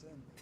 in.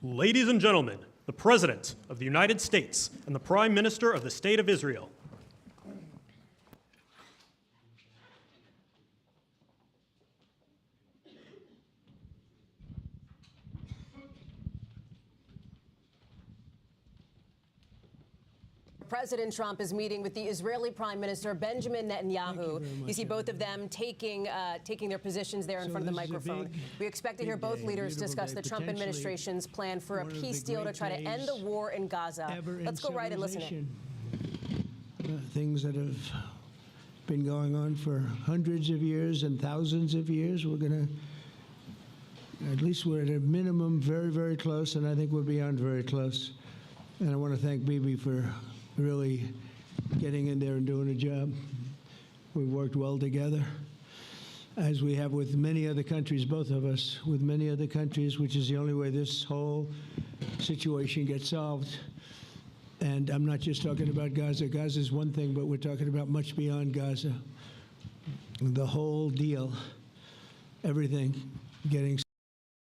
Ladies and gentlemen, the President of the United States and the Prime Minister of the State of Israel. President Trump is meeting with the Israeli Prime Minister Benjamin Netanyahu. You see both of them taking their positions there in front of the microphone. We expect to hear both leaders discuss the Trump administration's plan for a peace deal to try to end the war in Gaza. Let's go right and listen in. Things that have been going on for hundreds of years and thousands of years. We're going to, at least we're at a minimum very, very close, and I think we're beyond very close. And I want to thank Bibi for really getting in there and doing a job. We've worked well together, as we have with many other countries, both of us, with many other countries, which is the only way this whole situation gets solved. And I'm not just talking about Gaza. Gaza is one thing, but we're talking about much beyond Gaza. The whole deal, everything, getting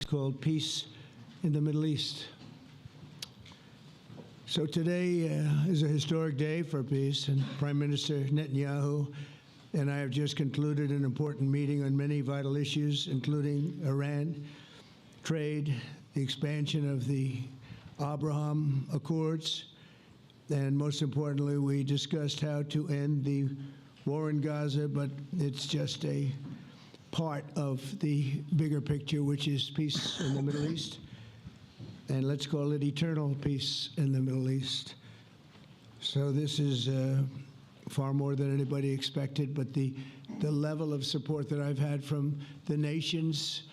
called peace in the Middle East. So today is a historic day for peace, and Prime Minister Netanyahu and I have just concluded an important meeting on many vital issues, including Iran, trade, the expansion of the Abraham Accords, and most importantly, we discussed how to end the war in Gaza, but it's just a part of the bigger picture, which is peace in the Middle East. And let's call it eternal peace in the Middle East. So this is far more than anybody expected, but the level of support that I've had from the nations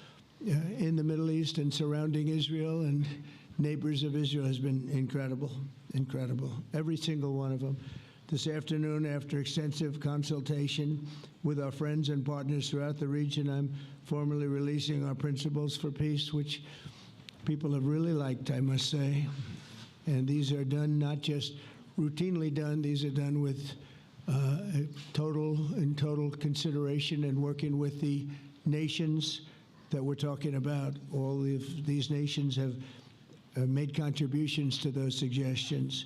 in the Middle East and surrounding Israel and neighbors of Israel has been incredible, incredible. Every single one of them. This afternoon, after extensive consultation with our friends and partners throughout the region, I'm formally releasing our principles for peace, which people have really liked, I must say. And these are done not just routinely done, these are done with total consideration and working with the nations that we're talking about. All of these nations have made contributions to those suggestions.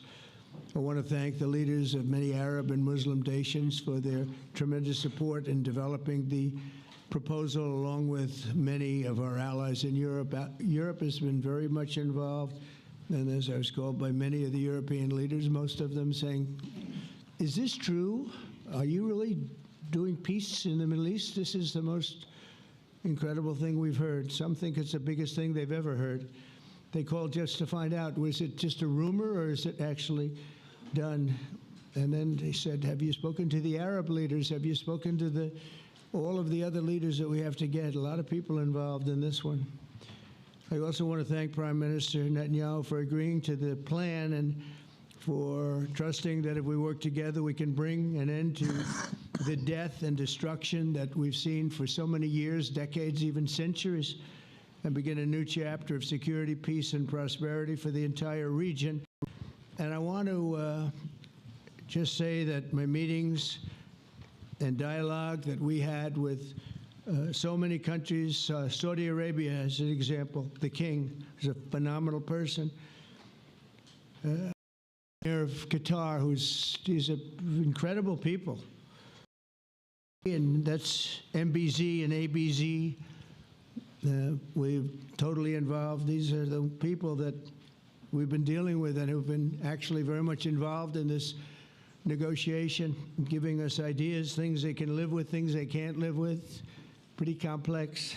I want to thank the leaders of many Arab and Muslim nations for their tremendous support in developing the proposal, along with many of our allies in Europe. Europe has been very much involved, and as I was called by many of the European leaders, most of them saying, is this true? Are you really doing peace in the Middle East? This is the most incredible thing we've heard. Some think it's the biggest thing they've ever heard. They called just to find out, was it just a rumor or is it actually done? And then they said, have you spoken to the Arab leaders? Have you spoken to all of the other leaders that we have to get? A lot of people involved in this one. I also want to thank Prime Minister Netanyahu for agreeing to the plan and for trusting that if we work together, we can bring an end to the death and destruction that we've seen for so many years, decades, even centuries, and begin a new chapter of security, peace, and prosperity for the entire region. And I want to just say that my meetings and dialogue that we had with so many countries, Saudi Arabia as an example, the king is a phenomenal person. Mayor of Qatar, he's incredible people. And that's MBZ and ABZ. We're totally involved. These are the people that we've been dealing with and who've been actually very much involved in this negotiation, giving us ideas, things they can live with, things they can't live with. Pretty complex.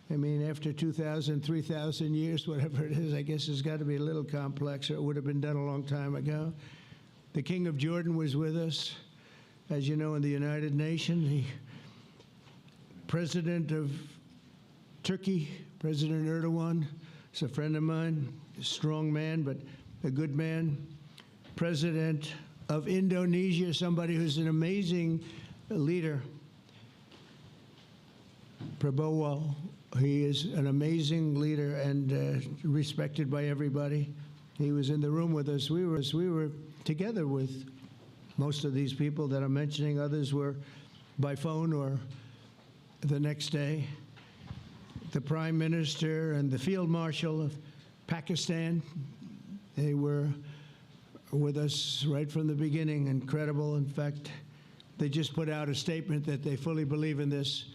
I mean, after 2,000, 3,000 years, whatever it is, I guess it's got to be a little complex, or it would have been done a long time ago. The King of Jordan was with us, as you know, in the United Nations. The President of Turkey, President Erdogan, is a friend of mine, a strong man, but a good man. President of Indonesia, somebody who's an amazing leader, Prabowo. He is an amazing leader and respected by everybody. He was in the room with us. We were together with most of these people that I'm mentioning. Others were by phone or the next day. The Prime Minister and the Field Marshal of Pakistan. They were with us right from the beginning, incredible. In fact, they just put out a statement that they fully believe in this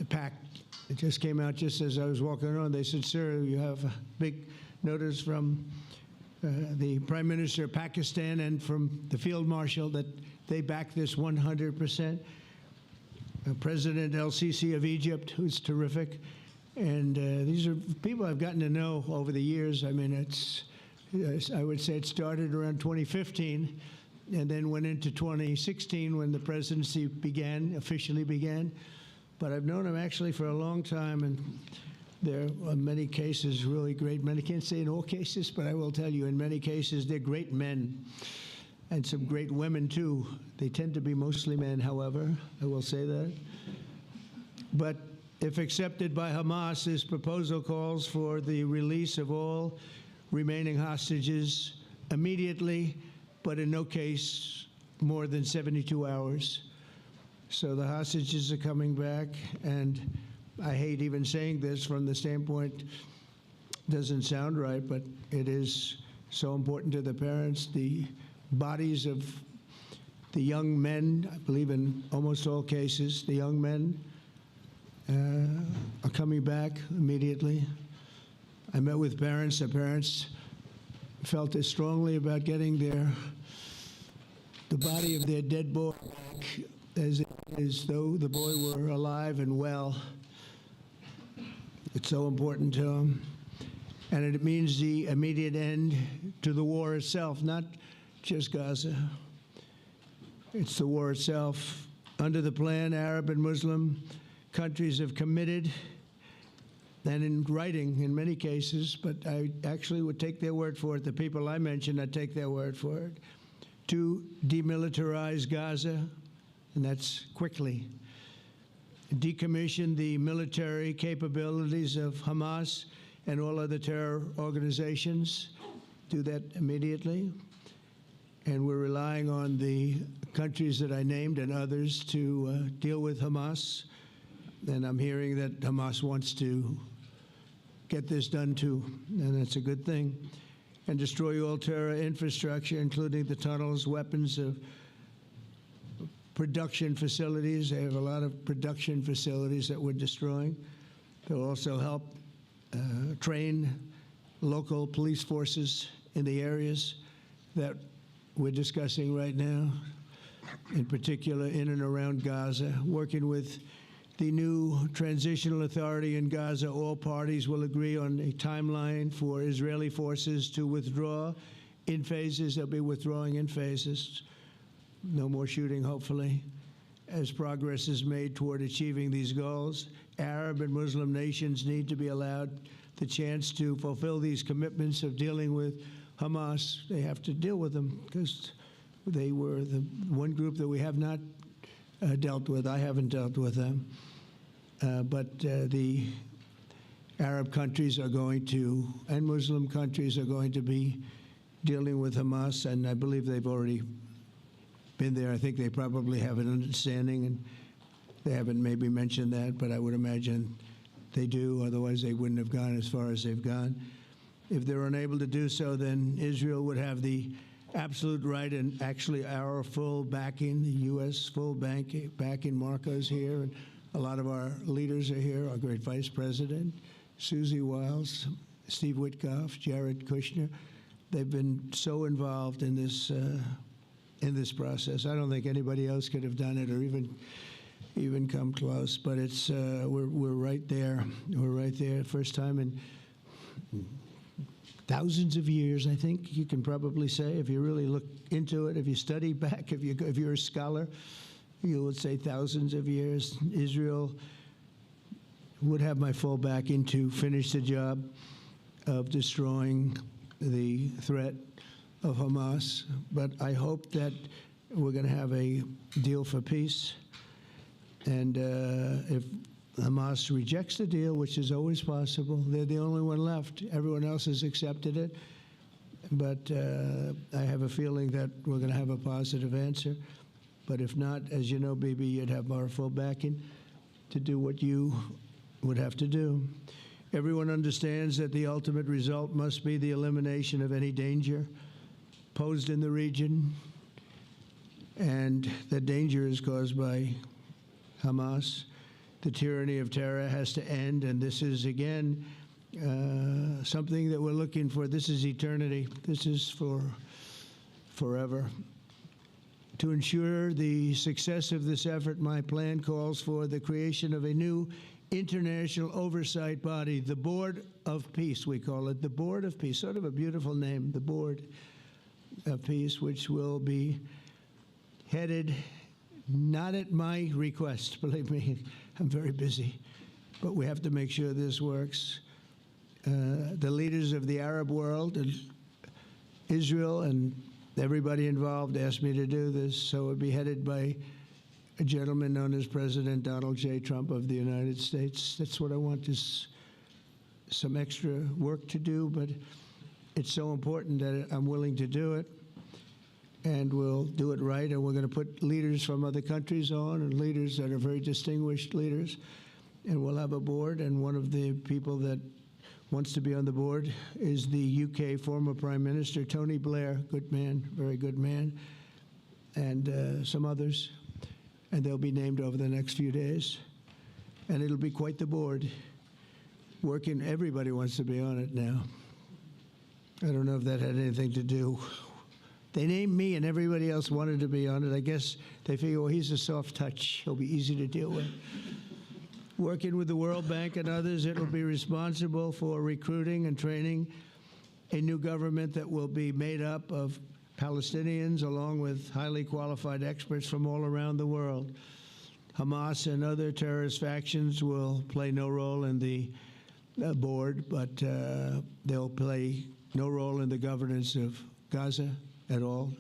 pact. It just came out just as I was walking around. They said, sir, you have a big notice from the Prime Minister of Pakistan and from the Field Marshal that they back this 100%. President El-Sisi of Egypt, who's terrific. And these are people I've gotten to know over the years. I mean, I would say it started around 2015 and then went into 2016 when the presidency officially began. But I've known him actually for a long time, and there are many cases really great men. I can't say in all cases, but I will tell you in many cases they're great men and some great women too. They tend to be mostly men, however, I will say that. But if accepted by Hamas, this proposal calls for the release of all remaining hostages immediately, but in no case more than 72 hours. So the hostages are coming back, and I hate even saying this from the standpoint, doesn't sound right, but it is so important to the parents. The bodies of the young men, I believe in almost all cases, the young men are coming back immediately. I met with parents. The parents felt as strongly about getting the body of their dead boy back as though the boy were alive and well. It's so important to them. And it means the immediate end to the war itself, not just Gaza. It's the war itself. Under the plan, Arab and Muslim countries have committed, and in writing in many cases, but I actually would take their word for it. The people I mentioned, I'd take their word for it, to demilitarize Gaza, and that's quickly. Decommission the military capabilities of Hamas and all other terror organizations. Do that immediately. And we're relying on the countries that I named and others to deal with Hamas. And I'm hearing that Hamas wants to get this done too, and that's a good thing. And destroy all terror infrastructure, including the tunnels, weapons of production facilities. They have a lot of production facilities that we're destroying. They'll also help train local police forces in the areas that we're discussing right now, in particular in and around Gaza, working with the new transitional authority in Gaza. All parties will agree on a timeline for Israeli forces to withdraw in phases. They'll be withdrawing in phases. No more shooting, hopefully, as progress is made toward achieving these goals. Arab and Muslim nations need to be allowed the chance to fulfill these commitments of dealing with Hamas. They have to deal with them because they were the one group that we have not dealt with. I haven't dealt with them. But the Arab countries are going to, and Muslim countries are going to be dealing with Hamas, and I believe they've already been there. I think they probably have an understanding, and they haven't maybe mentioned that, but I would imagine they do. Otherwise, they wouldn't have gone as far as they've gone. If they're unable to do so, then Israel would have the absolute right and actually our full backing, the U.S. full backing. Marco's here, and a lot of our leaders are here, our great Vice President, Susie Wiles, Steve Witkoff, Jared Kushner. They've been so involved in this process. I don't think anybody else could have done it or even come close, but it's we're right there. We're right there. First time in thousands of years, I think you can probably say, if you really look into it, if you study back, if you're a scholar, you would say thousands of years. Israel would have my full backing to finish the job of destroying the threat of Hamas. But I hope that we're going to have a deal for peace. And if Hamas rejects the deal, which is always possible, they're the only one left. Everyone else has accepted it. But I have a feeling that we're going to have a positive answer. But if not, as you know, Bibi, you'd have our full backing to do what you would have to do. Everyone understands that the ultimate result must be the elimination of any danger posed in the region, and that danger is caused by Hamas. The tyranny of terror has to end, and this is, again, something that we're looking for. This is eternity. This is for forever. To ensure the success of this effort, my plan calls for the creation of a new international oversight body, the Board of Peace, we call it, the Board of Peace, sort of a beautiful name, the Board of Peace, which will be headed, not at my request, believe me, I'm very busy, but we have to make sure this works. The leaders of the Arab world and Israel and everybody involved asked me to do this, so it would be headed by a gentleman known as President Donald J. Trump of the United States. That's what I want, is some extra work to do, but it's so important that I'm willing to do it, and we'll do it right, and we're going to put leaders from other countries on, and leaders that are very distinguished leaders, and we'll have a board, and one of the people that wants to be on the board is the UK former Prime Minister, Tony Blair, good man, very good man, and some others. And they'll be named over the next few days. And it'll be quite the board. Working, everybody wants to be on it now. I don't know if that had anything to do. They named me and everybody else wanted to be on it. I guess they figure, well, he's a soft touch. He'll be easy to deal with. Working with the World Bank and others, it will be responsible for recruiting and training a new government that will be made up of Palestinians, along with highly qualified experts from all around the world. Hamas and other terrorist factions will play no role in the board, but they'll play no role in the governance of Gaza at all,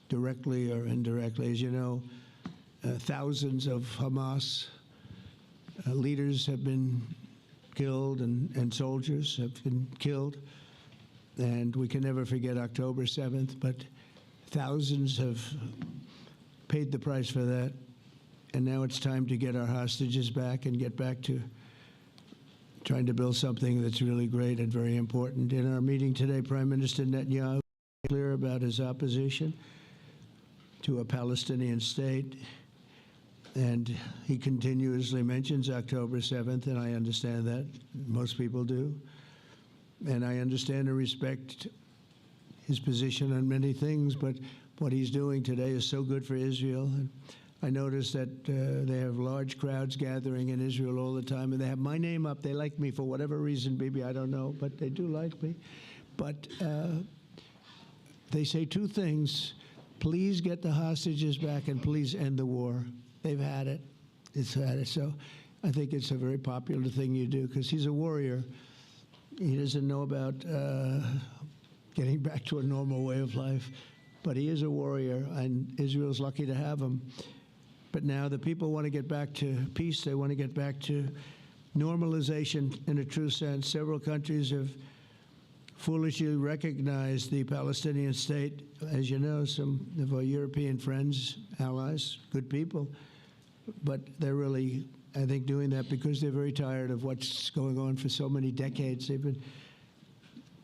directly or indirectly. As you know, thousands of Hamas leaders have been killed, and soldiers have been killed. And we can never forget October 7th, but thousands have paid the price for that. And now it's time to get our hostages back and get back to trying to build something that's really great and very important. In our meeting today, Prime Minister Netanyahu was clear about his opposition to a Palestinian state. And he continuously mentions October 7th, and I understand that. Most people do. And I understand and respect his position on many things, but what he's doing today is so good for Israel. And I noticed that they have large crowds gathering in Israel all the time, and they have my name up. They like me for whatever reason, maybe, I don't know, but they do like me. But they say two things: please get the hostages back, and please end the war. They've had it. It's had it. So I think it's a very popular thing you do, because he's a warrior. He doesn't know about getting back to a normal way of life, but he is a warrior, and Israel's lucky to have him. But now the people want to get back to peace. They want to get back to normalization in a true sense. Several countries have foolishly recognized the Palestinian state. As you know, some of our European friends, allies, good people, but they're really, I think, doing that because they're very tired of what's going on for so many decades. They've been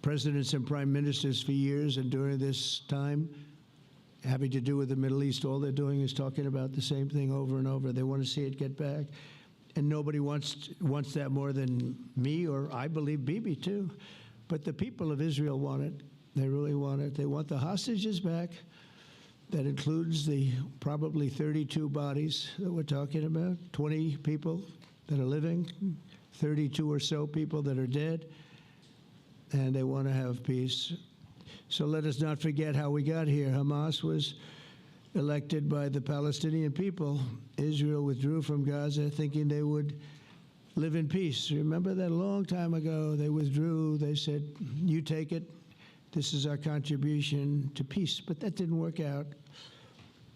presidents and prime ministers for years, and during this time, having to do with the Middle East, all they're doing is talking about the same thing over and over. They want to see it get back, and nobody wants that more than me, or I believe Bibi too. But the people of Israel want it. They really want it. They want the hostages back. That includes the probably 32 bodies that we're talking about, 20 people that are living, 32 or so people that are dead, and they want to have peace. So let us not forget how we got here. Hamas was elected by the Palestinian people. Israel withdrew from Gaza thinking they would live in peace. Remember that a long time ago? They withdrew. They said, you take it. This is our contribution to peace. But that didn't work out.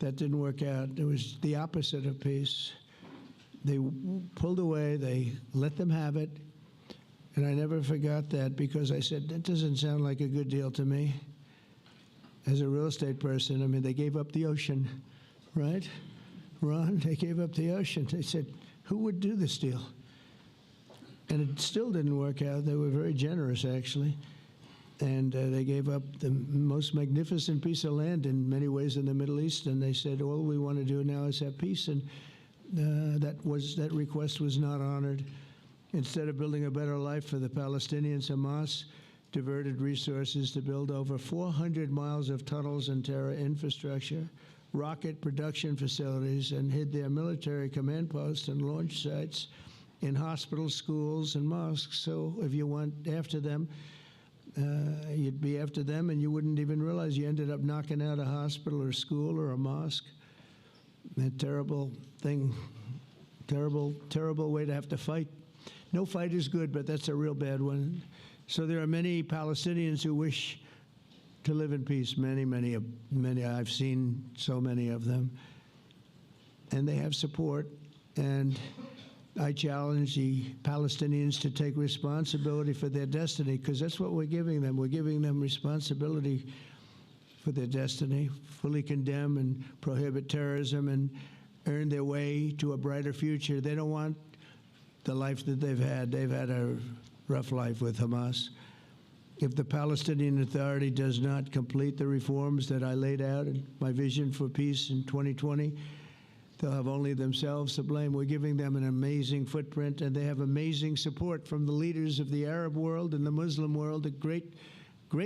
That didn't work out. It was the opposite of peace. They pulled away. They let them have it. And I never forgot that, because I said, that doesn't sound like a good deal to me. As a real estate person, I mean, they gave up the ocean, right? Ron, they gave up the ocean. They said, who would do this deal? And it still didn't work out. They were very generous, actually. And they gave up the most magnificent piece of land in many ways in the Middle East. And they said, all we want to do now is have peace. And that request was not honored. Instead of building a better life for the Palestinians, Hamas diverted resources to build over 400 miles of tunnels and terror infrastructure, rocket production facilities, and hid their military command posts and launch sites in hospitals, schools, and mosques. So if you went after them, you'd be after them, and you wouldn't even realize you ended up knocking out a hospital or a school or a mosque. A terrible thing, terrible, terrible way to have to fight. No fight is good, but that's a real bad one. So there are many Palestinians who wish to live in peace. Many. I've seen so many of them. And they have support. And I challenge the Palestinians to take responsibility for their destiny, because that's what we're giving them. We're giving them responsibility for their destiny, fully condemn and prohibit terrorism and earn their way to a brighter future. They don't want the life that they've had. They've had a rough life with Hamas. If the Palestinian Authority does not complete the reforms that I laid out in my vision for peace in 2020, they'll have only themselves to blame. We're giving them an amazing footprint, and they have amazing support from the leaders of the Arab world and the Muslim world, the great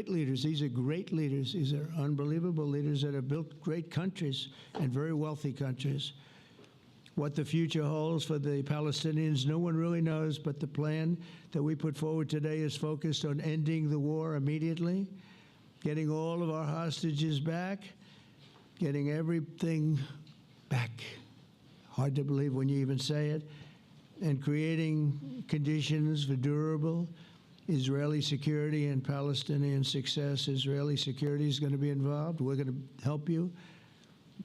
leaders. These are great leaders. These are unbelievable leaders that have built great countries and very wealthy countries. What the future holds for the Palestinians, no one really knows, but the plan that we put forward today is focused on ending the war immediately, getting all of our hostages back, getting everything back. Hard to believe when you even say it, and creating conditions for durable Israeli security and Palestinian success. Israeli security is going to be involved. We're going to help you.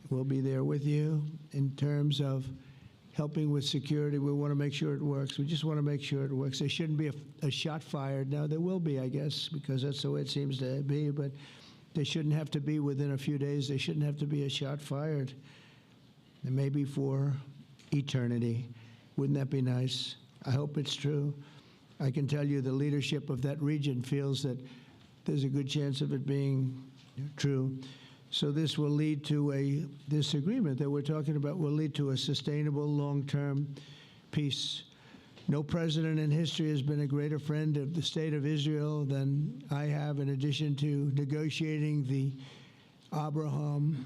We'll be there with you in terms of helping with security. We want to make sure it works. We just want to make sure it works. There shouldn't be a shot fired. Now, there will be, I guess, because that's the way it seems to be, but there shouldn't have to be within a few days. There shouldn't have to be a shot fired. And maybe for eternity. Wouldn't that be nice? I hope it's true. I can tell you the leadership of that region feels that there's a good chance of it being true. So this will lead to this agreement that we're talking about will lead to a sustainable long-term peace. No president in history has been a greater friend of the state of Israel than I have, in addition to negotiating the Abraham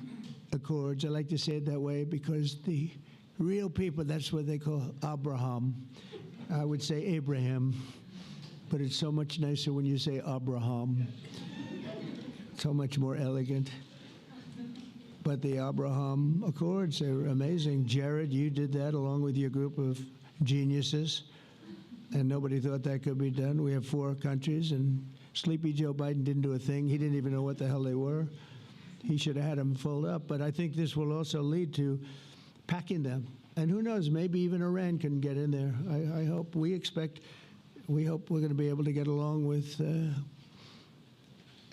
Accords. I like to say it that way because the real people, that's what they call Abraham. I would say Abraham, but it's so much nicer when you say Abraham. So much more elegant. But the Abraham Accords are amazing. Jared, you did that along with your group of geniuses, and nobody thought that could be done. We have 4 countries, and Sleepy Joe Biden didn't do a thing. He didn't even know what the hell they were. He should have had them fold up. But I think this will also lead to packing them. And who knows, maybe even Iran can get in there. I hope, we hope we're going to be able to get along with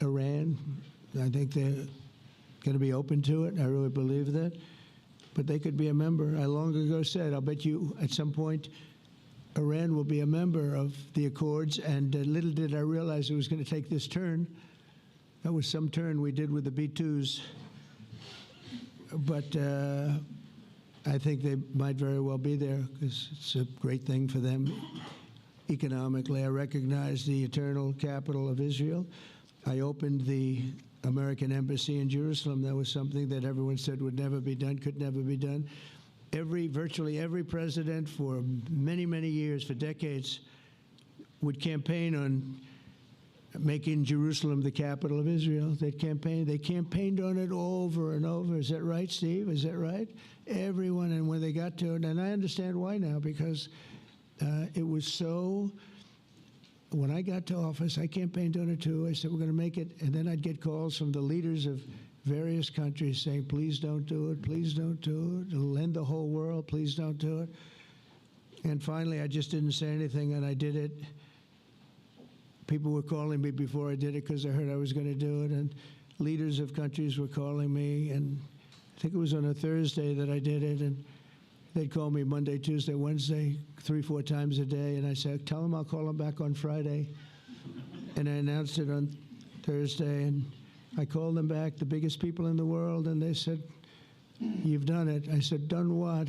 Iran. I think they're going to be open to it. I really believe that. But they could be a member. I long ago said, I'll bet you at some point Iran will be a member of the Accords, and little did I realize it was going to take this turn. That was some turn we did with the B-2s. But I think they might very well be there because it's a great thing for them economically. I recognize the eternal capital of Israel. I opened the American embassy in Jerusalem. That was something that everyone said would never be done, could never be done. Virtually every president for many, many years, for decades, would campaign on making Jerusalem the capital of Israel. They campaigned on it over and over. Is that right, Steve? Is that right? Everyone, and when they got to it, and I understand why now, because it was so. When I got to office, I campaigned on it too. I said, we're going to make it. And then I'd get calls from the leaders of various countries saying, please don't do it, please don't do it. It'll end the whole world, please don't do it. And finally, I just didn't say anything, and I did it. People were calling me before I did it because they heard I was going to do it, and leaders of countries were calling me, and I think it was on a Thursday that I did it, and they'd call me Monday, Tuesday, Wednesday, 3-4 times a day, and I said, tell them I'll call them back on Friday. And I announced it on Thursday, and I called them back, the biggest people in the world, and they said, you've done it. I said, done what?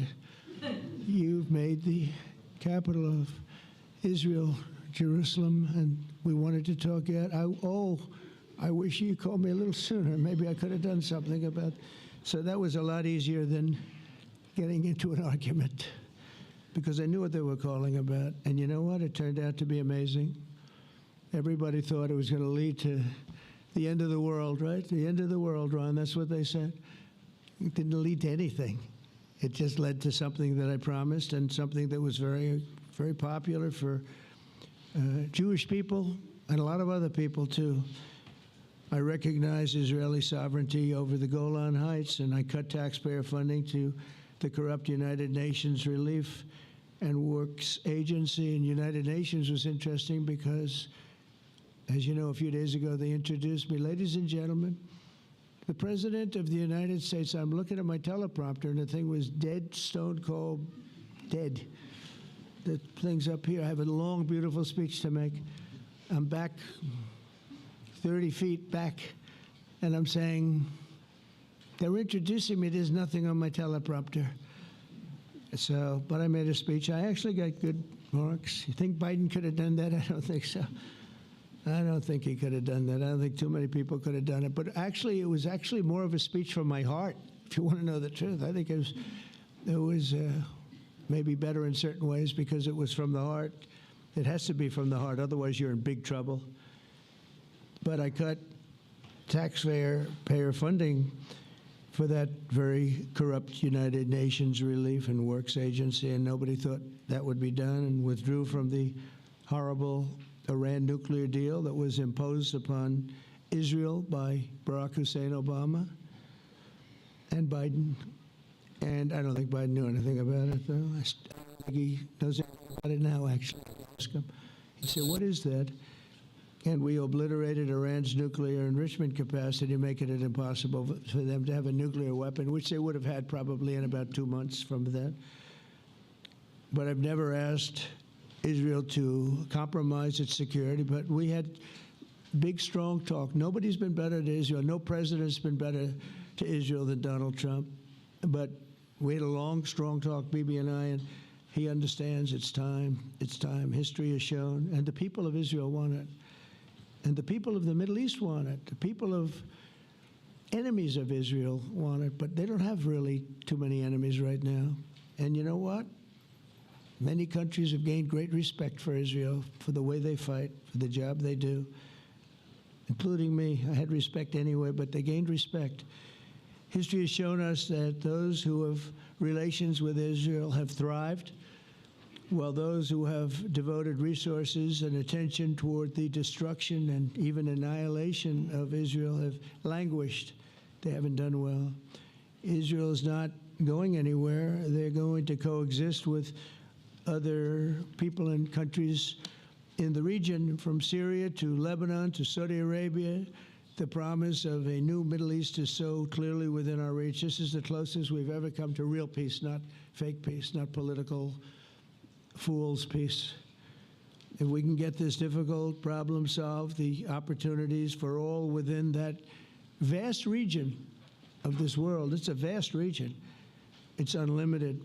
You've made the capital of Israel, Jerusalem, and we wanted to talk yet. I wish you called me a little sooner. Maybe I could have done something about. So that was a lot easier than getting into an argument, because I knew what they were calling about. And you know what? It turned out to be amazing. Everybody thought it was going to lead to the end of the world, right? The end of the world, Ron. That's what they said. It didn't lead to anything. It just led to something that I promised, and something that was very, very popular for Jewish people and a lot of other people, too. I recognize Israeli sovereignty over the Golan Heights, and I cut taxpayer funding to the corrupt United Nations Relief and Works Agency. And United Nations was interesting because, as you know, a few days ago they introduced me. Ladies and gentlemen, the President of the United States. I'm looking at my teleprompter, and the thing was dead, stone cold, dead. The thing's up here. I have a long, beautiful speech to make. I'm back 30 feet back, and I'm saying, they're introducing me. There's nothing on my teleprompter. So, but I made a speech. I actually got good marks. You think Biden could have done that? I don't think so. I don't think he could have done that. I don't think too many people could have done it. But actually, it was actually more of a speech from my heart, if you want to know the truth. I think it was maybe better in certain ways because it was from the heart. It has to be from the heart. Otherwise, you're in big trouble. But I cut taxpayer funding for that very corrupt United Nations Relief and Works Agency, and nobody thought that would be done, and withdrew from the horrible Iran nuclear deal that was imposed upon Israel by Barack Hussein Obama and Biden. And I don't think Biden knew anything about it, though. I think he knows about it now, actually. Ask him. He said, what is that? And we obliterated Iran's nuclear enrichment capacity, making it impossible for them to have a nuclear weapon, which they would have had probably in about 2 months from that. But I've never asked Israel to compromise its security, but we had big, strong talk. Nobody's been better to Israel. No president's been better to Israel than Donald Trump. But we had a long, strong talk, Bibi and I, and he understands it's time. It's time. History has shown, and the people of Israel want it. And the people of the Middle East want it. The people of enemies of Israel want it, but they don't have really too many enemies right now. And you know what? Many countries have gained great respect for Israel, for the way they fight, for the job they do, including me. I had respect anyway, but they gained respect. History has shown us that those who have relations with Israel have thrived, while those who have devoted resources and attention toward the destruction and even annihilation of Israel have languished. They haven't done well. Israel is not going anywhere. They're going to coexist with other people and countries in the region, from Syria to Lebanon to Saudi Arabia. The promise of a new Middle East is so clearly within our reach. This is the closest we've ever come to real peace, not fake peace, not political fool's peace. If we can get this difficult problem solved, the opportunities for all within that vast region of this world, it's a vast region, it's unlimited.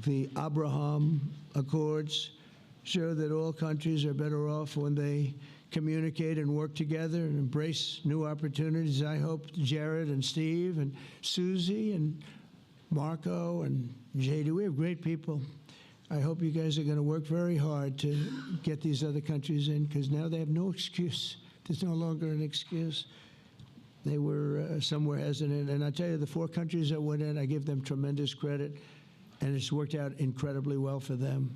The Abraham Accords show that all countries are better off when they communicate and work together and embrace new opportunities. I hope Jared and Steve and Susie and Marco and JD, we have great people. I hope you guys are going to work very hard to get these other countries in, because now they have no excuse. There's no longer an excuse. They were some were hesitant. And I tell you, the 4 countries that went in, I give them tremendous credit, and it's worked out incredibly well for them.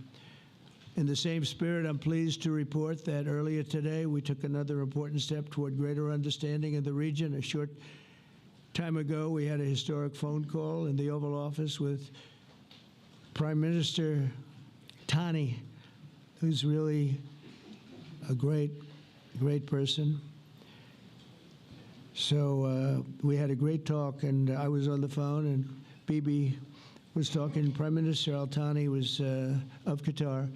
In the same spirit, I'm pleased to report that earlier today, we took another important step toward greater understanding in the region. A short time ago, we had a historic phone call in the Oval Office with Prime Minister Tani, who's really a great, great person. So we had a great talk, and I was on the phone, and Bibi was talking, Prime Minister Al-Thani was of Qatar,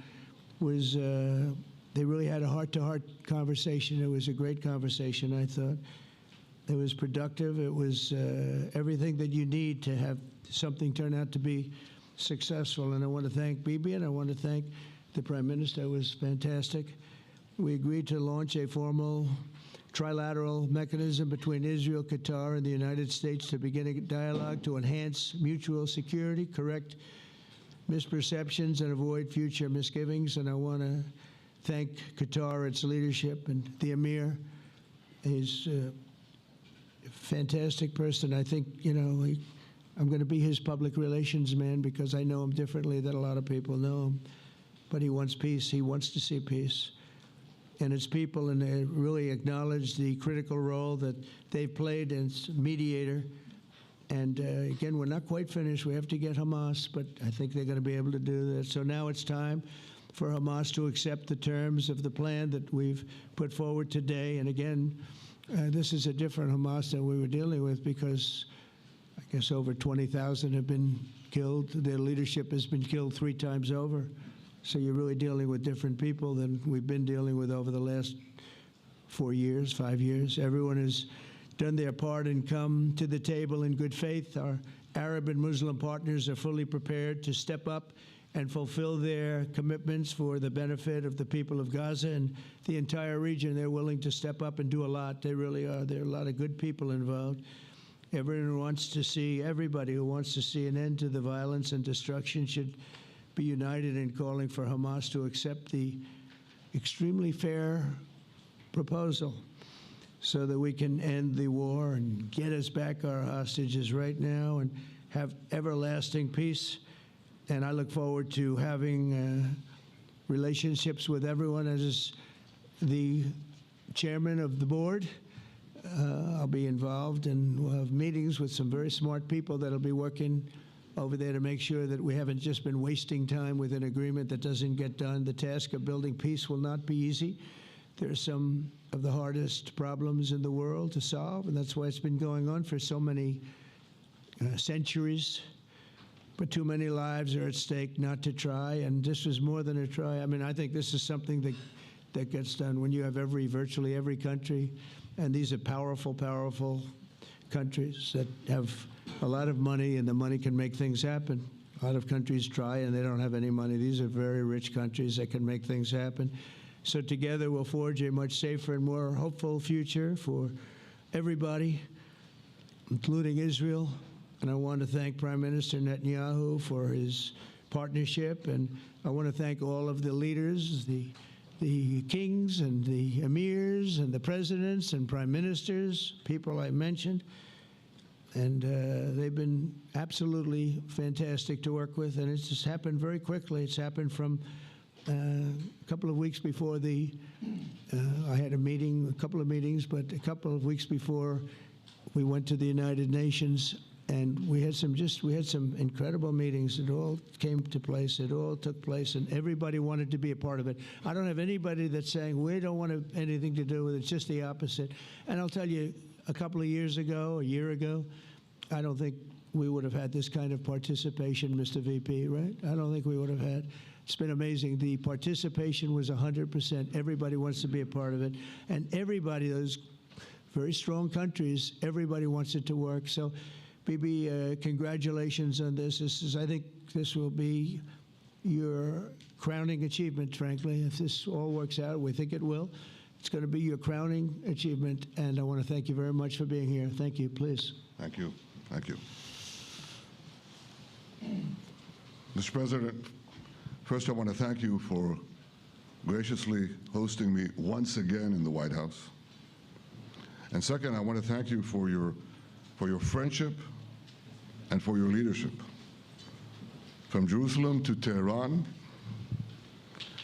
was they really had a heart-to-heart conversation. It was a great conversation, I thought. It was productive. It was everything that you need to have something turn out to be successful. And I want to thank Bibi, and I want to thank the Prime Minister. It was fantastic. We agreed to launch a formal trilateral mechanism between Israel, Qatar, and the United States to begin a dialogue to enhance mutual security, correct misperceptions, and avoid future misgivings. And I want to thank Qatar, its leadership, and the Emir. He's a fantastic person. I think, you know, I'm going to be his public relations man because I know him differently than a lot of people know him. But he wants peace. He wants to see peace. And its people, and they really acknowledge the critical role that they've played as mediator. And again, we're not quite finished. We have to get Hamas, but I think they're going to be able to do that. So now it's time for Hamas to accept the terms of the plan that we've put forward today. And again, this is a different Hamas than we were dealing with because I guess over 20,000 have been killed. Their leadership has been killed 3 times over. So you're really dealing with different people than we've been dealing with over the last 4 years, 5 years. Everyone has done their part and come to the table in good faith. Our Arab and Muslim partners are fully prepared to step up and fulfill their commitments for the benefit of the people of Gaza and the entire region. They're willing to step up and do a lot. They really are. There are a lot of good people involved. Everyone wants to see, everybody who wants to see an end to the violence and destruction should be united in calling for Hamas to accept the extremely fair proposal so that we can end the war and get us back our hostages right now and have everlasting peace. And I look forward to having relationships with everyone. As the chairman of the board, I'll be involved, and we'll have meetings with some very smart people that'll be working over there to make sure that we haven't just been wasting time with an agreement that doesn't get done. The task of building peace will not be easy. There are some of the hardest problems in the world to solve, and that's why it's been going on for so many centuries. But too many lives are at stake not to try, and this was more than a try. I mean, I think this is something that gets done when you have virtually every country, and these are powerful, powerful countries that have a lot of money, and the money can make things happen. A lot of countries try, and they don't have any money. These are very rich countries that can make things happen. So together we'll forge a much safer and more hopeful future for everybody, including Israel. And I want to thank Prime Minister Netanyahu for his partnership, and I want to thank all of the leaders, the kings and the emirs and the presidents and prime ministers, people I mentioned. And they've been absolutely fantastic to work with, and it's just happened very quickly. It's happened from a couple of weeks before I had a couple of meetings, but a couple of weeks before we went to the United Nations, and we had some incredible meetings. It all came to place. It all took place, and everybody wanted to be a part of it. I don't have anybody that's saying we don't want anything to do with it. It's just the opposite. And I'll tell you, a couple of years ago, a year ago, I don't think we would have had this kind of participation, Mr. VP, right? I don't think we would have had. It's been amazing. The participation was 100%. Everybody wants to be a part of it. And everybody, those very strong countries, everybody wants it to work. So, Bibi, congratulations on this. I think this will be your crowning achievement, frankly. If this all works out, we think it will. It's going to be your crowning achievement, and I want to thank you very much for being here. Thank you, please. Thank you. Thank you. Mr. President, first I want to thank you for graciously hosting me once again in the White House. And second, I want to thank you for your friendship and for your leadership. From Jerusalem to Tehran,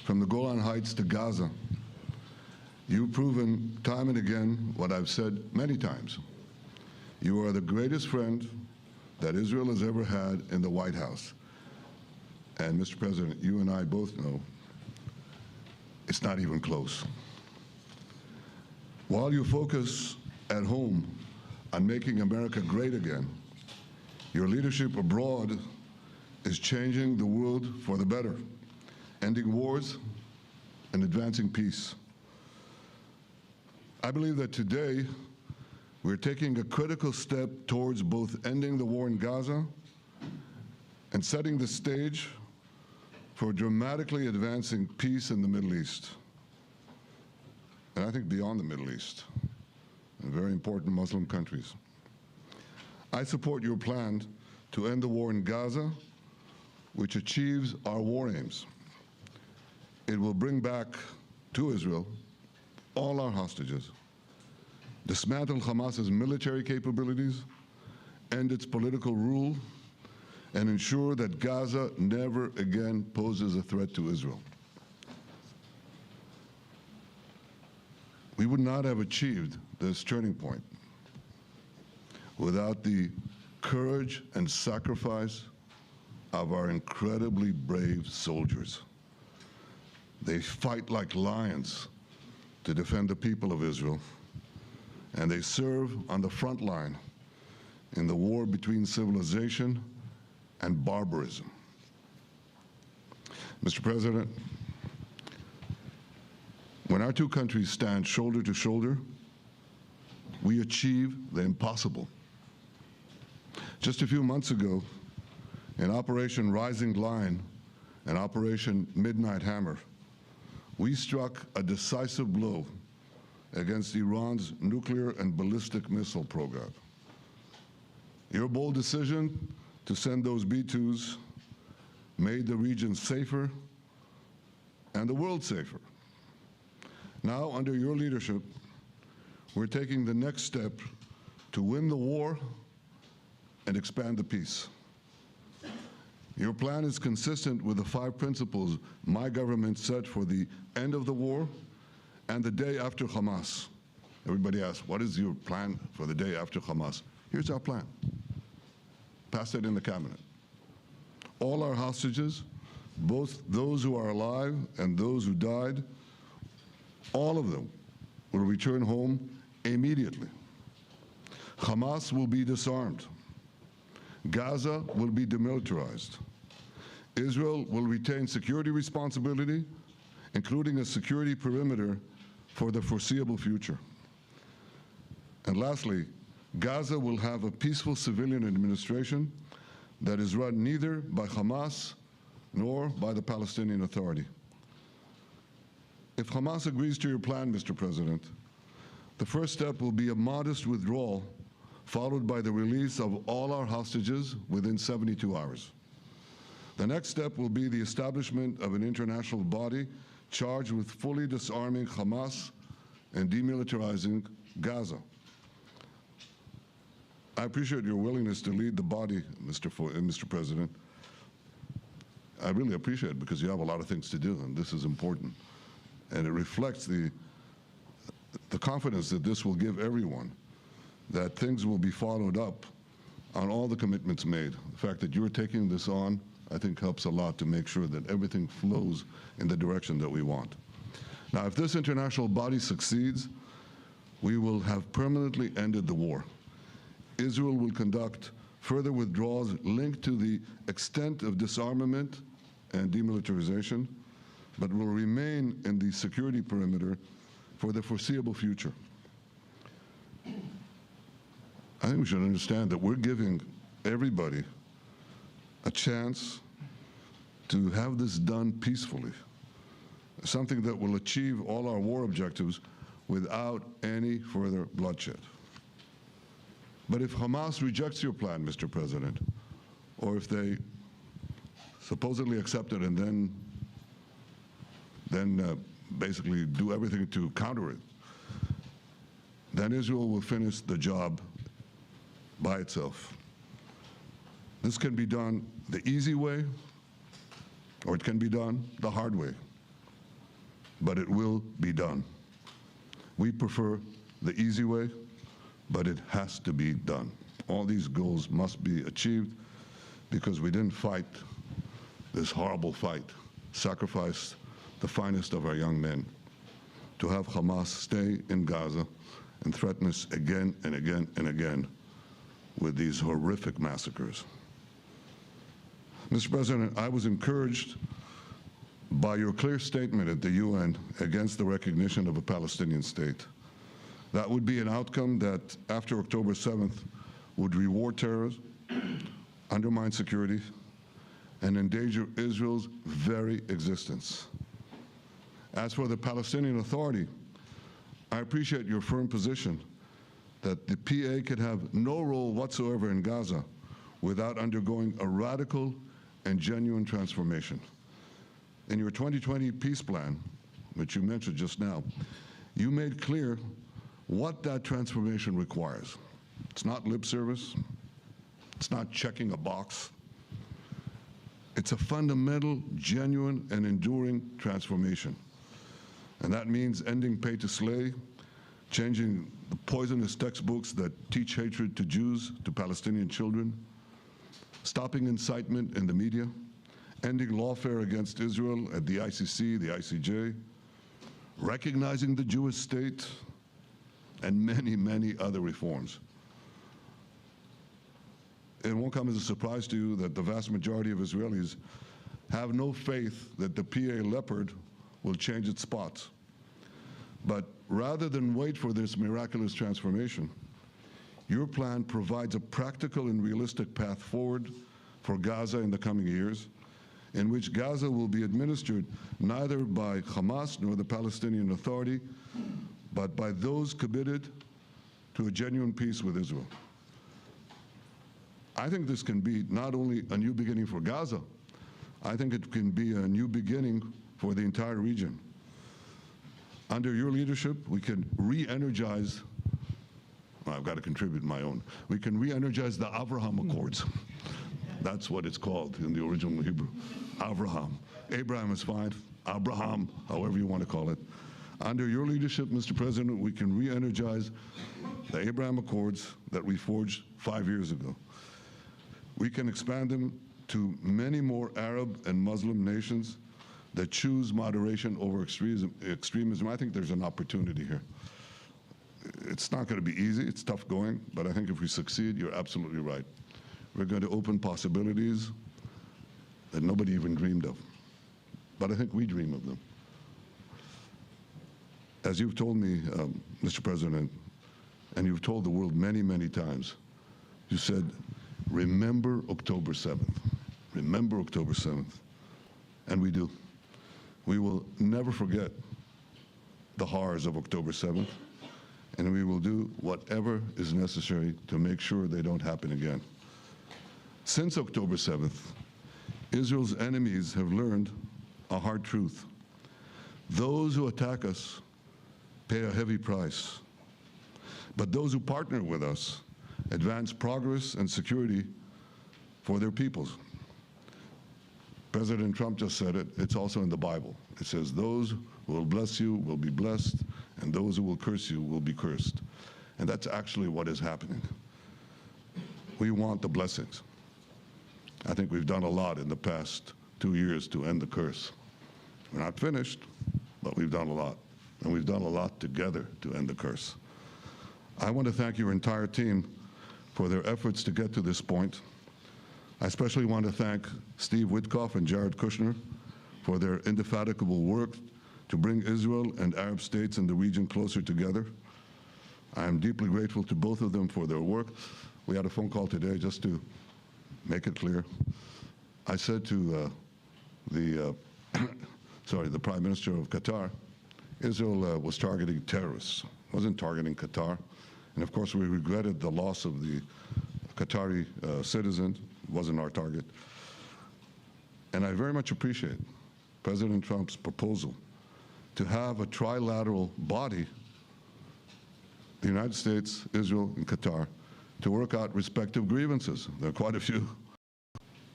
from the Golan Heights to Gaza, you've proven time and again what I've said many times. You are the greatest friend that Israel has ever had in the White House. And Mr. President, you and I both know it's not even close. While you focus at home on making America great again, your leadership abroad is changing the world for the better, ending wars and advancing peace. I believe that today we're taking a critical step towards both ending the war in Gaza and setting the stage for dramatically advancing peace in the Middle East, and I think beyond the Middle East, in very important Muslim countries. I support your plan to end the war in Gaza, which achieves our war aims. It will bring back to Israel all our hostages, dismantle Hamas's military capabilities, end its political rule, and ensure that Gaza never again poses a threat to Israel. We would not have achieved this turning point without the courage and sacrifice of our incredibly brave soldiers. They fight like lions to defend the people of Israel, and they serve on the front line in the war between civilization and barbarism. Mr. President, when our two countries stand shoulder to shoulder, we achieve the impossible. Just a few months ago, in Operation Rising Lion and Operation Midnight Hammer, we struck a decisive blow against Iran's nuclear and ballistic missile program. Your bold decision to send those B-2s made the region safer and the world safer. Now, under your leadership, we're taking the next step to win the war and expand the peace. Your plan is consistent with the 5 principles my government set for the end of the war and the day after Hamas. Everybody asks, what is your plan for the day after Hamas? Here's our plan. Pass it in the cabinet. All our hostages, both those who are alive and those who died, all of them will return home immediately. Hamas will be disarmed. Gaza will be demilitarized. Israel will retain security responsibility, including a security perimeter for the foreseeable future. And lastly, Gaza will have a peaceful civilian administration that is run neither by Hamas nor by the Palestinian Authority. If Hamas agrees to your plan, Mr. President, the first step will be a modest withdrawal, followed by the release of all our hostages within 72 hours. The next step will be the establishment of an international body charged with fully disarming Hamas and demilitarizing Gaza. I appreciate your willingness to lead the body, Mr. President. I really appreciate it because you have a lot of things to do, and this is important. And it reflects the confidence that this will give everyone, that things will be followed up on all the commitments made. The fact that you're taking this on, I think, helps a lot to make sure that everything flows in the direction that we want. Now, if this international body succeeds, we will have permanently ended the war. Israel will conduct further withdrawals linked to the extent of disarmament and demilitarization, but will remain in the security perimeter for the foreseeable future. I think we should understand that we're giving everybody a chance to have this done peacefully, something that will achieve all our war objectives without any further bloodshed. But if Hamas rejects your plan, Mr. President, or if they supposedly accept it and then basically do everything to counter it, then Israel will finish the job by itself. This can be done the easy way, or it can be done the hard way, but it will be done. We prefer the easy way, but it has to be done. All these goals must be achieved because we didn't fight this horrible fight, sacrifice the finest of our young men to have Hamas stay in Gaza and threaten us again and again and again with these horrific massacres. Mr. President, I was encouraged by your clear statement at the UN against the recognition of a Palestinian state. That would be an outcome that, after October 7th, would reward terrorism, undermine security, and endanger Israel's very existence. As for the Palestinian Authority, I appreciate your firm position that the PA could have no role whatsoever in Gaza without undergoing a radical and genuine transformation. In your 2020 peace plan, which you mentioned just now, you made clear what that transformation requires. It's not lip service. It's not checking a box. It's a fundamental, genuine, and enduring transformation. And that means ending pay to slay, changing the poisonous textbooks that teach hatred to Jews, to Palestinian children, stopping incitement in the media, ending lawfare against Israel at the ICC, the ICJ, recognizing the Jewish state, and many, many other reforms. It won't come as a surprise to you that the vast majority of Israelis have no faith that the PA Leopard will change its spots. But rather than wait for this miraculous transformation, your plan provides a practical and realistic path forward for Gaza in the coming years, in which Gaza will be administered neither by Hamas nor the Palestinian Authority, but by those committed to a genuine peace with Israel. I think this can be not only a new beginning for Gaza, I think it can be a new beginning for the entire region. Under your leadership, we can re-energize, well, I've got to contribute my own, we can re-energize the Abraham Accords. That's what it's called in the original Hebrew, Abraham. Abraham is fine, Abraham, however you want to call it. Under your leadership, Mr. President, we can re-energize the Abraham Accords that we forged 5 years ago. We can expand them to many more Arab and Muslim nations that choose moderation over extremism. I think there's an opportunity here. It's not going to be easy, it's tough going, but I think if we succeed, you're absolutely right. We're going to open possibilities that nobody even dreamed of. But I think we dream of them. As you've told me, Mr. President, and you've told the world many, many times, you said, remember October 7th. Remember October 7th. And we do. We will never forget the horrors of October 7th, and we will do whatever is necessary to make sure they don't happen again. Since October 7th, Israel's enemies have learned a hard truth. Those who attack us pay a heavy price, but those who partner with us advance progress and security for their peoples. President Trump just said it, it's also in the Bible. It says, those who will bless you will be blessed, and those who will curse you will be cursed. And that's actually what is happening. We want the blessings. I think we've done a lot in the past 2 years to end the curse. We're not finished, but we've done a lot. And we've done a lot together to end the curse. I want to thank your entire team for their efforts to get to this point. I especially want to thank Steve Witkoff and Jared Kushner for their indefatigable work to bring Israel and Arab states in the region closer together. I am deeply grateful to both of them for their work. We had a phone call today just to make it clear. I said to the Prime Minister of Qatar, Israel was targeting terrorists, wasn't targeting Qatar. And of course, we regretted the loss of the Qatari citizen, wasn't our target. And I very much appreciate President Trump's proposal to have a trilateral body, the United States, Israel, and Qatar, to work out respective grievances. There are quite a few.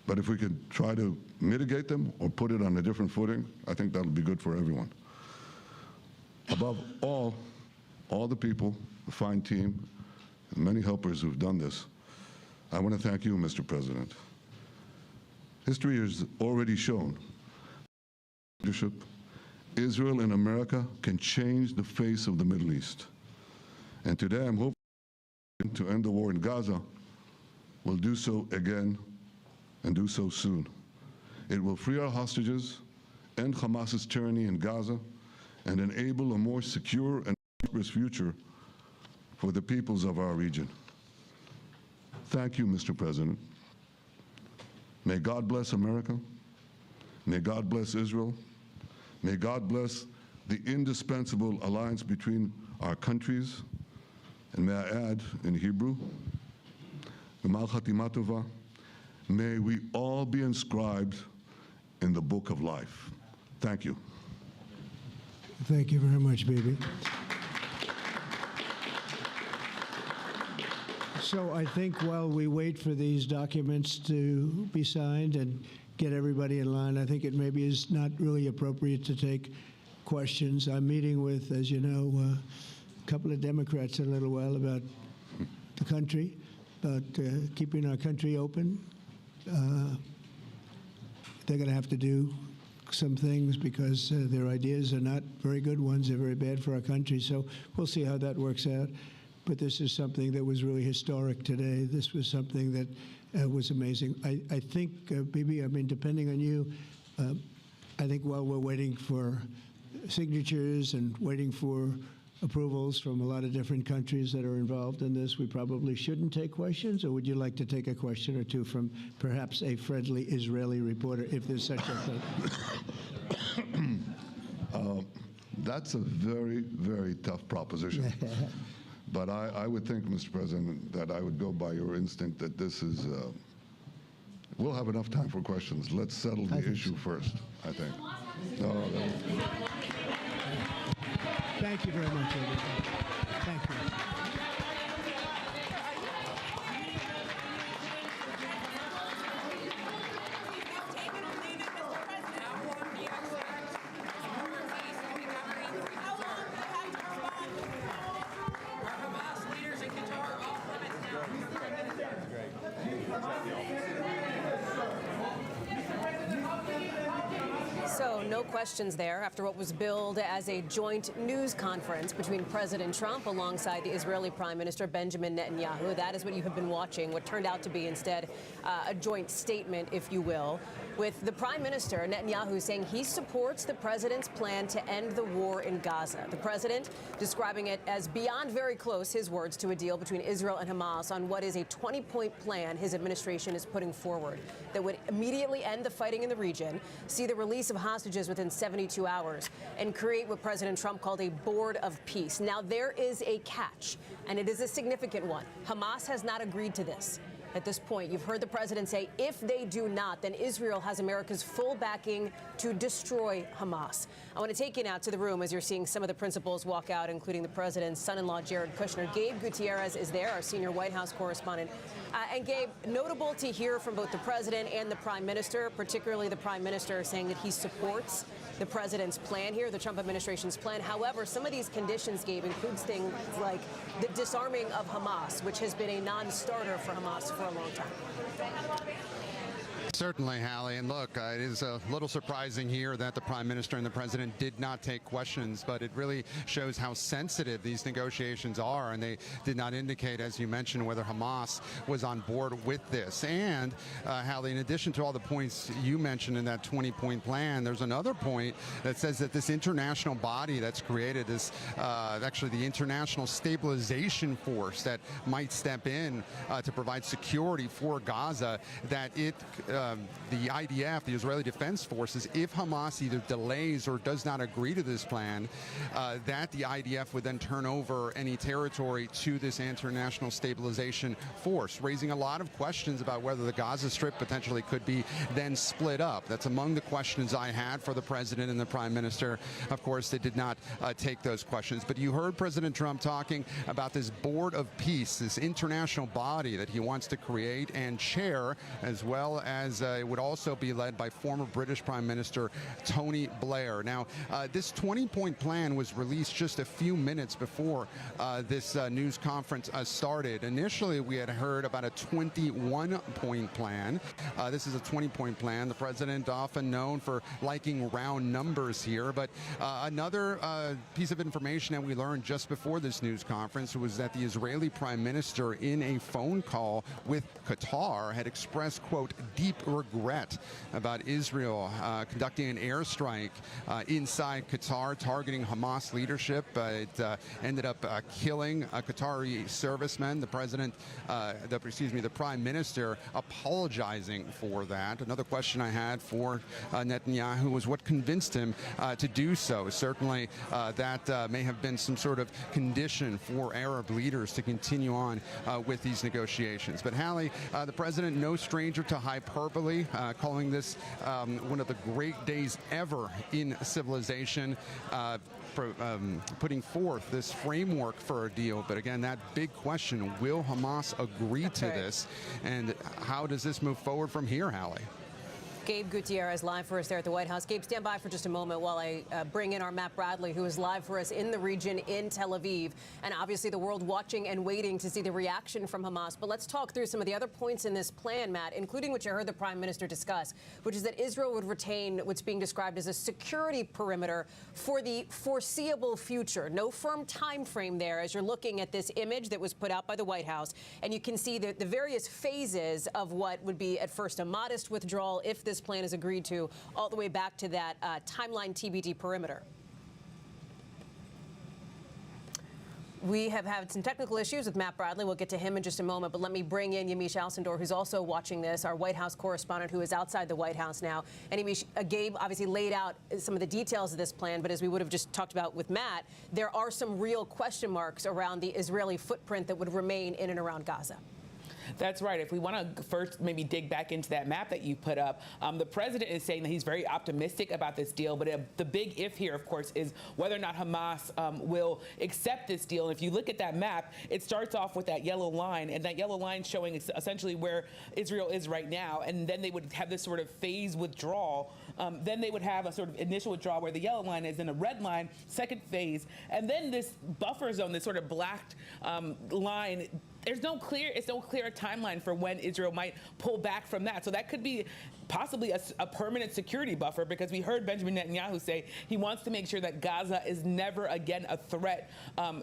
But if we could try to mitigate them or put it on a different footing, I think that'll be good for everyone. Above all the people, the fine team, and many helpers who've done this, I want to thank you, Mr. President. History has already shown leadership. Israel and America can change the face of the Middle East. And today I'm hoping to end the war in Gaza will do so again and do so soon. It will free our hostages, end Hamas's tyranny in Gaza, and enable a more secure and prosperous future for the peoples of our region. Thank you, Mr. President. May God bless America. May God bless Israel. May God bless the indispensable alliance between our countries. And may I add, in Hebrew, G'mal Chatima Tova, may we all be inscribed in the book of life. Thank you. Thank you very much, Bibi. So I think while we wait for these documents to be signed and get everybody in line, I think it maybe is not really appropriate to take questions. I'm meeting with, as you know, a couple of Democrats in a little while about the country, about keeping our country open. They're going to have to do some things because their ideas are not very good ones. They're very bad for our country. So we'll see how that works out. But this is something that was really historic today. This was something that was amazing. I think, Bibi, I mean, depending on you, I think while we're waiting for signatures and waiting for approvals from a lot of different countries that are involved in this, we probably shouldn't take questions, or would you like to take a question or two from perhaps a friendly Israeli reporter, if there's such a thing? That's a very, very tough proposition. But I would think, Mr. President, that I would go by your instinct that this is, we'll have enough time for questions. Let's settle the issue first, I think. Thank you very much, everybody. Thank you. So no questions there after what was billed as a joint news conference between President Trump alongside the Israeli Prime Minister Benjamin Netanyahu. That is what you have been watching, what turned out to be instead a joint statement, if you will, with the Prime Minister Netanyahu saying he supports the president's plan to end the war in Gaza. The president describing it as beyond very close, his words, to a deal between Israel and Hamas on what is a 20-point plan his administration is putting forward that would immediately end the fighting in the region, see the release of hostages within 72 hours, and create what President Trump called a board of peace. Now, there is a catch, and it is a significant one. Hamas has not agreed to this. At this point, you've heard the president say if they do not, then Israel has America's full backing to destroy Hamas. I want to take you now to the room as you're seeing some of the principals walk out, including the president's son-in-law, Jared Kushner. Gabe Gutierrez is there, our senior White House correspondent. And Gabe, notable to hear from both the president and the prime minister, particularly the prime minister saying that he supports the president's plan here, the Trump administration's plan. However, some of these conditions, Gabe, includes things like the disarming of Hamas, which has been a non-starter for Hamas for a long time. Certainly, Hallie. And look, it is a little surprising here that the Prime Minister and the President did not take questions, but it really shows how sensitive these negotiations are. And they did not indicate, as you mentioned, whether Hamas was on board with this. And, Hallie, in addition to all the points you mentioned in that 20-point plan, there's another point that says that this international body that's created, this actually the International Stabilization Force that might step in to provide security for Gaza, that it the IDF, the Israeli Defense Forces, if Hamas either delays or does not agree to this plan, that the IDF would then turn over any territory to this International Stabilization Force, raising a lot of questions about whether the Gaza Strip potentially could be then split up. That's among the questions I had for the President and the Prime Minister. Of course, they did not take those questions. But you heard President Trump talking about this Board of Peace, this international body that he wants to create and chair, as well as it would also be led by former British Prime Minister Tony Blair. Now, this 20-point plan was released just a few minutes before this news conference started. Initially, we had heard about a 21-point plan. This is a 20-point plan. The president often known for liking round numbers here. But another piece of information that we learned just before this news conference was that the Israeli Prime Minister, in a phone call with Qatar, had expressed, quote, deep regret about Israel conducting an airstrike inside Qatar, targeting Hamas leadership. It ended up killing a Qatari serviceman. The president, the prime minister, apologizing for that. Another question I had for Netanyahu was what convinced him to do so. Certainly, that may have been some sort of condition for Arab leaders to continue on with these negotiations. But Hallie, the president, no stranger to hyperbole, calling this one of the great days ever in civilization, putting forth this framework for a deal. But again, that big question, will Hamas agree to this? And how does this move forward from here, Hallie? Gabe Gutierrez live for us there at the White House. Gabe, stand by for just a moment while I bring in our Matt Bradley, who is live for us in the region in Tel Aviv. And obviously the world watching and waiting to see the reaction from Hamas. But let's talk through some of the other points in this plan, Matt, including what you heard the Prime Minister discuss, which is that Israel would retain what's being described as a security perimeter for the foreseeable future. No firm time frame there as you're looking at this image that was put out by the White House. And you can see the various phases of what would be at first a modest withdrawal if this plan is agreed to, all the way back to that timeline TBD perimeter. We have had some technical issues with Matt Bradley. We'll get to him in just a moment, but let me bring in Yamiche Alcindor, who's also watching this, our White House correspondent who is outside the White House now. And Yamiche, Gabe obviously laid out some of the details of this plan, but as we would have just talked about with Matt, there are some real question marks around the Israeli footprint that would remain in and around Gaza. That's right. If we want to first maybe dig back into that map that you put up, the president is saying that he's very optimistic about this deal. But the big if here, of course, is whether or not Hamas will accept this deal. And if you look at that map, it starts off with that yellow line, and that yellow line showing essentially where Israel is right now. And then they would have this sort of phase withdrawal. Then they would have a sort of initial withdrawal where the yellow line is, then a red line, second phase. And then this buffer zone, this sort of black line, it's no clear timeline for when Israel might pull back from that. So that could be possibly a permanent security buffer, because we heard Benjamin Netanyahu say he wants to make sure that Gaza is never again a threat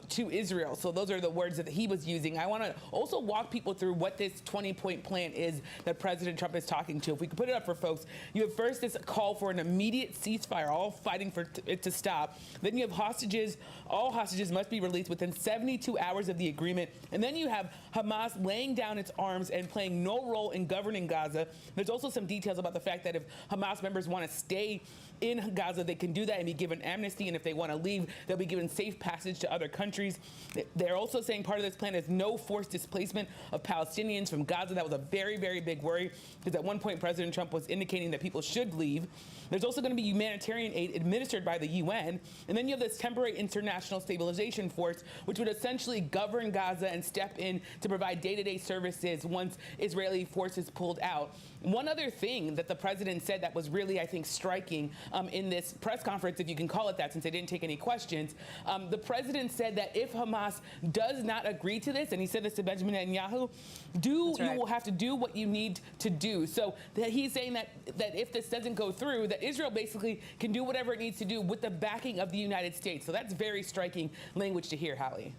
to Israel. So those are the words that he was using. I want to also walk people through what this 20-point plan is that President Trump is talking to. If we could put it up for folks, you have first this call for an immediate ceasefire, all fighting for it to stop. Then you have hostages. All hostages must be released within 72 hours of the agreement. And then you have Hamas laying down its arms and playing no role in governing Gaza. There's also some details about the fact that if Hamas members want to stay in Gaza, they can do that and be given amnesty, and if they want to leave, they'll be given safe passage to other countries. They're also saying part of this plan is no forced displacement of Palestinians from Gaza. That was a very, very big worry, because at one point President Trump was indicating that people should leave. There's also going to be humanitarian aid administered by the UN. And then you have this temporary international stabilization force, which would essentially govern Gaza and step in to provide day-to-day services once Israeli forces pulled out. One other thing that the president said that was really, I think, striking in this press conference, if you can call it that, since they didn't take any questions, the president said that if Hamas does not agree to this, and he said this to Benjamin Netanyahu, you will have to do what you need to do. So that he's saying that if this doesn't go through, that Israel basically can do whatever it needs to do with the backing of the United States. So that's very striking language to hear, Hallie.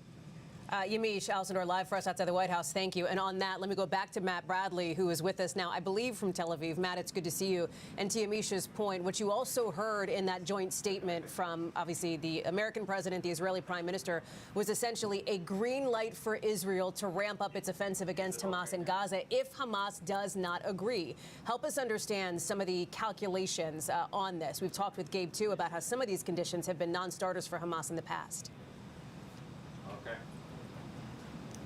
Yamiche Alcindor live for us outside the White House. Thank you. And on that, let me go back to Matt Bradley, who is with us now, I believe, from Tel Aviv. Matt, it's good to see you. And to Yamiche's point, what you also heard in that joint statement from, obviously, the American president, the Israeli prime minister, was essentially a green light for Israel to ramp up its offensive against Hamas in Gaza if Hamas does not agree. Help us understand some of the calculations on this. We've talked with Gabe, too, about how some of these conditions have been non-starters for Hamas in the past.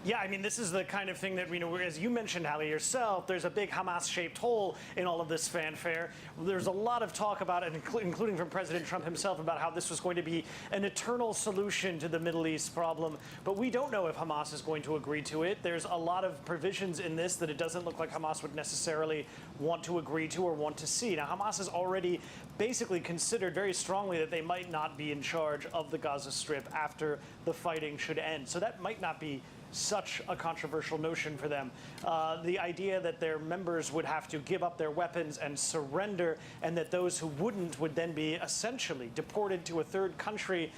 Yeah, I mean, this is the kind of thing that, as you mentioned, Hallie, yourself, there's a big Hamas-shaped hole in all of this fanfare. There's a lot of talk about it, including from President Trump himself, about how this was going to be an eternal solution to the Middle East problem. But we don't know if Hamas is going to agree to it. There's a lot of provisions in this that it doesn't look like Hamas would necessarily want to agree to or want to see. Now, Hamas has already basically considered very strongly that they might not be in charge of the Gaza Strip after the fighting should end. So that might not be such a controversial notion for them. The idea that their members would have to give up their weapons and surrender, and that those who wouldn't would then be essentially deported to a third country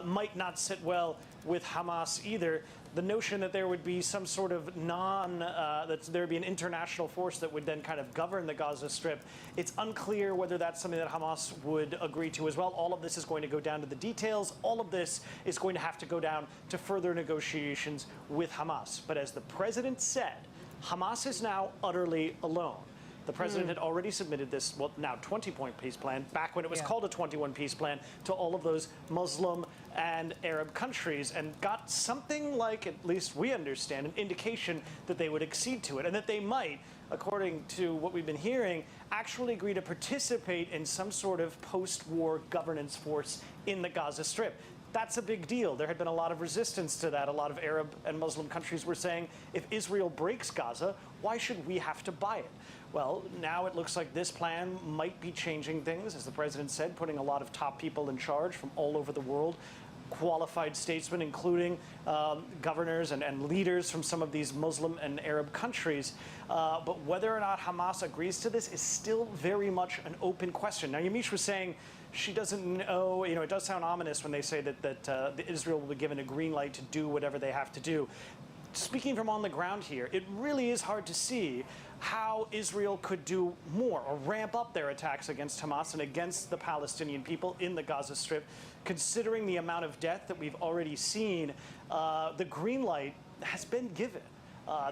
might not sit well with Hamas either. the notion that there would be some sort of that there would be an international force that would then kind of govern the Gaza Strip, it's unclear whether that's something that Hamas would agree to as well. All of this is going to go down to the details. All of this is going to have to go down to further negotiations with Hamas. But as the president said, Hamas is now utterly alone. The president had already submitted this, well, now 20-point peace plan, back when it was called a 21 peace plan, to all of those Muslim and Arab countries, and got something like, at least we understand, an indication that they would accede to it, and that they might, according to what we've been hearing, actually agree to participate in some sort of post-war governance force in the Gaza Strip. That's a big deal. There had been a lot of resistance to that. A lot of Arab and Muslim countries were saying, if Israel breaks Gaza, why should we have to buy it? Well, now it looks like this plan might be changing things, as the president said, putting a lot of top people in charge from all over the world, qualified statesmen, including governors and leaders from some of these Muslim and Arab countries. But whether or not Hamas agrees to this is still very much an open question. Now, Yamiche was saying she doesn't know, it does sound ominous when they say that Israel will be given a green light to do whatever they have to do. Speaking from on the ground here, it really is hard to see how Israel could do more or ramp up their attacks against Hamas and against the Palestinian people in the Gaza Strip, considering the amount of death that we've already seen. The green light has been given.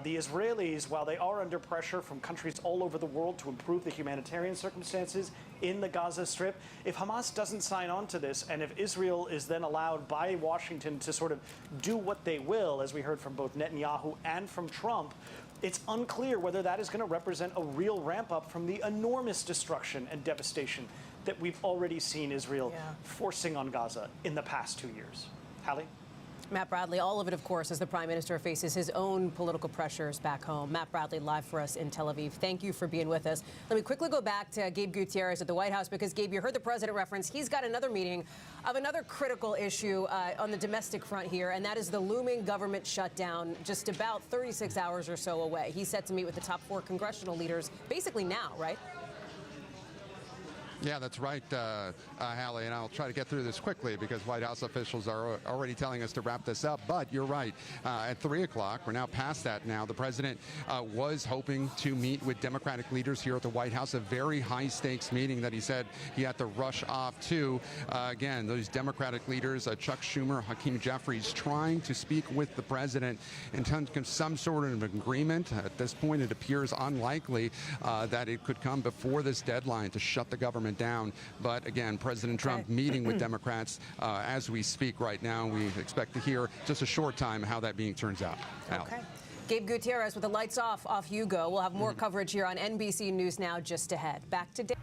The Israelis, while they are under pressure from countries all over the world to improve the humanitarian circumstances in the Gaza Strip, if Hamas doesn't sign on to this, and if Israel is then allowed by Washington to sort of do what they will, as we heard from both Netanyahu and from Trump, it's unclear whether that is going to represent a real ramp up from the enormous destruction and devastation that we've already seen Israel forcing on Gaza in the past 2 years. Hallie? Matt Bradley, all of it, of course, as the Prime Minister faces his own political pressures back home. Matt Bradley, live for us in Tel Aviv. Thank you for being with us. Let me quickly go back to Gabe Gutierrez at the White House, because, Gabe, you heard the president reference. He's got another meeting of another critical issue on the domestic front here, and that is the looming government shutdown, just about 36 hours or so away. He's set to meet with the top 4 congressional leaders basically now, right? Yeah, that's right, Hallie, and I'll try to get through this quickly because White House officials are already telling us to wrap this up. But you're right. At 3 o'clock, we're now past that now. The president was hoping to meet with Democratic leaders here at the White House, a very high-stakes meeting that he said he had to rush off to. Again, those Democratic leaders, Chuck Schumer, Hakeem Jeffries, trying to speak with the president in terms of some sort of agreement. At this point, it appears unlikely that it could come before this deadline to shut the government down. But again, President Trump meeting with Democrats as we speak right now. We expect to hear just a short time how that meeting turns out. Okay. Gabe Gutierrez, with the lights off you go. We'll have more coverage here on NBC News Now just ahead. Back to Dave.